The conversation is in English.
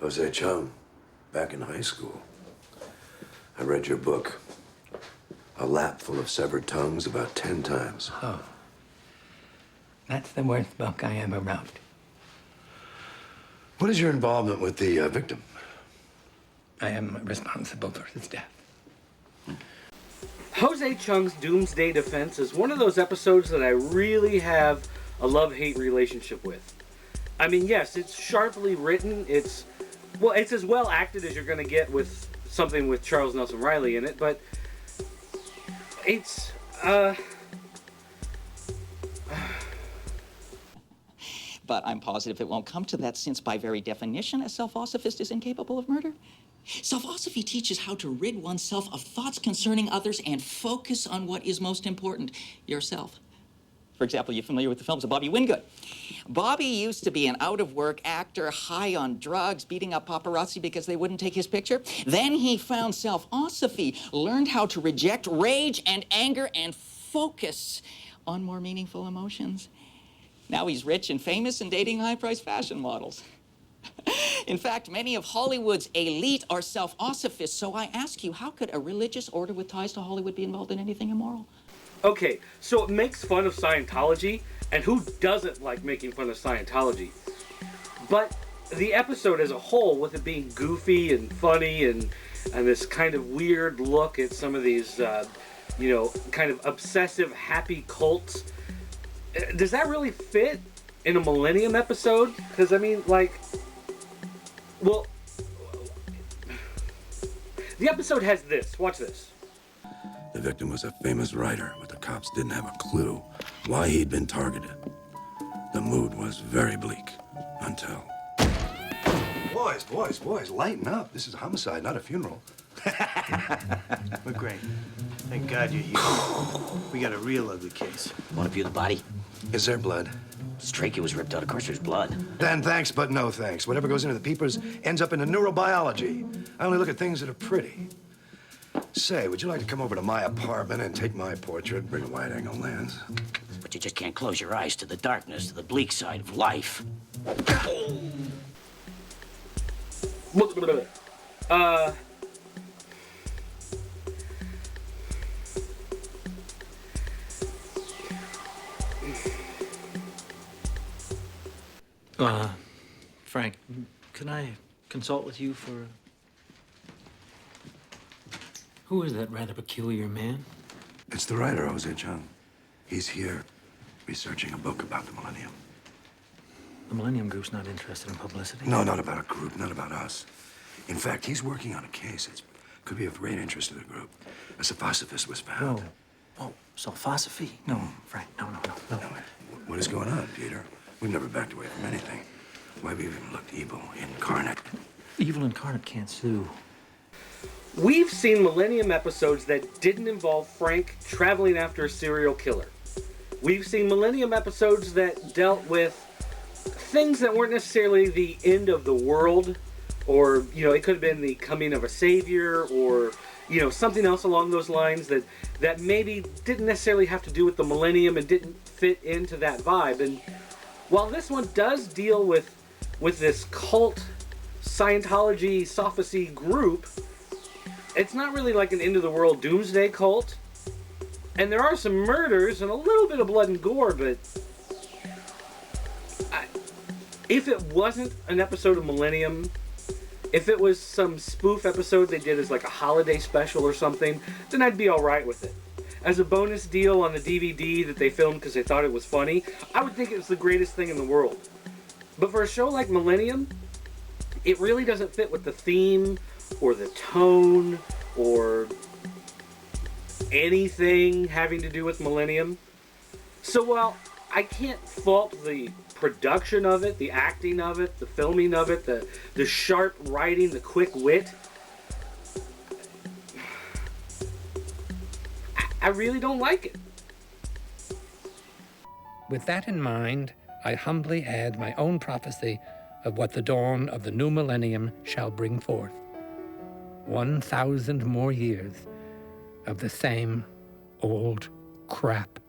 Jose Chung, back in high school. I read your book, A Lap Full of Severed Tongues, about 10 times. Oh. That's the worst book I ever wrote. What is your involvement with the victim? I am responsible for his death. Jose Chung's Doomsday Defense is one of those episodes that I really have a love-hate relationship with. I mean, yes, it's sharply written. It's as well acted as you're going to get with something with Charles Nelson Riley in it, but it's, But I'm positive it won't come to that, since by very definition, a self-ossifist is incapable of murder. Self-osophy teaches how to rid oneself of thoughts concerning others and focus on what is most important, yourself. For example, you're familiar with the films of Bobby Wingate. Bobby used to be an out-of-work actor, high on drugs, beating up paparazzi because they wouldn't take his picture. Then he found self-osophy, learned how to reject rage and anger and focus on more meaningful emotions. Now he's rich and famous and dating high-priced fashion models. In fact, many of Hollywood's elite are self-osophists, so I ask you, how could a religious order with ties to Hollywood be involved in anything immoral? okay, so it makes fun of Scientology, and who doesn't like making fun of Scientology? But the episode as a whole, with it being goofy and funny and this kind of weird look at some of these, kind of obsessive, happy cults, does that really fit in a MillenniuM episode? Because, I mean, the episode has this. Watch this. The victim was a famous writer, but the cops didn't have a clue why he'd been targeted. The mood was very bleak until... Boys, lighten up. This is a homicide, not a funeral. We're great. Thank God you're here. We got a real ugly case. Want to view the body? Is there blood? His trachea was ripped out. Of course there's blood. Then thanks, but no thanks. Whatever goes into the peepers ends up in the neurobiology. I only look at things that are pretty. Say, would you like to come over to my apartment and take my portrait, bring a wide-angle lens? But you just can't close your eyes to the darkness, to the bleak side of life. Frank, can I consult with you for... Who is that rather peculiar man? It's the writer, Jose Chung. He's here researching a book about the MillenniuM. The MillenniuM Group's not interested in publicity. No, not about a group, not about us. In fact, he's working on a case that could be of great interest to the group. A sophosopist was found. Oh, self-osophy? No, Frank, no. What is going on, Peter? We've never backed away from anything. Why we've even looked evil incarnate. Evil incarnate can't sue. We've seen MillenniuM episodes that didn't involve Frank traveling after a serial killer. We've seen MillenniuM episodes that dealt with things that weren't necessarily the end of the world, or, it could have been the coming of a savior, or, something else along those lines that maybe didn't necessarily have to do with the MillenniuM and didn't fit into that vibe. And while this one does deal with this cult Scientology sophisy group, it's not really like an end-of-the-world doomsday cult. And there are some murders and a little bit of blood and gore, but if it wasn't an episode of MillenniuM, if it was some spoof episode they did as like a holiday special or something, then I'd be all right with it. As a bonus deal on the DVD that they filmed because they thought it was funny, I would think it was the greatest thing in the world. But for a show like MillenniuM, it really doesn't fit with the theme or the tone or anything having to do with MillenniuM. So while I can't fault the production of it, the acting of it, the filming of it, the sharp writing, the quick wit, I really don't like it. With that in mind, I humbly add my own prophecy of what the dawn of the new millennium shall bring forth. 1,000 more years of the same old crap.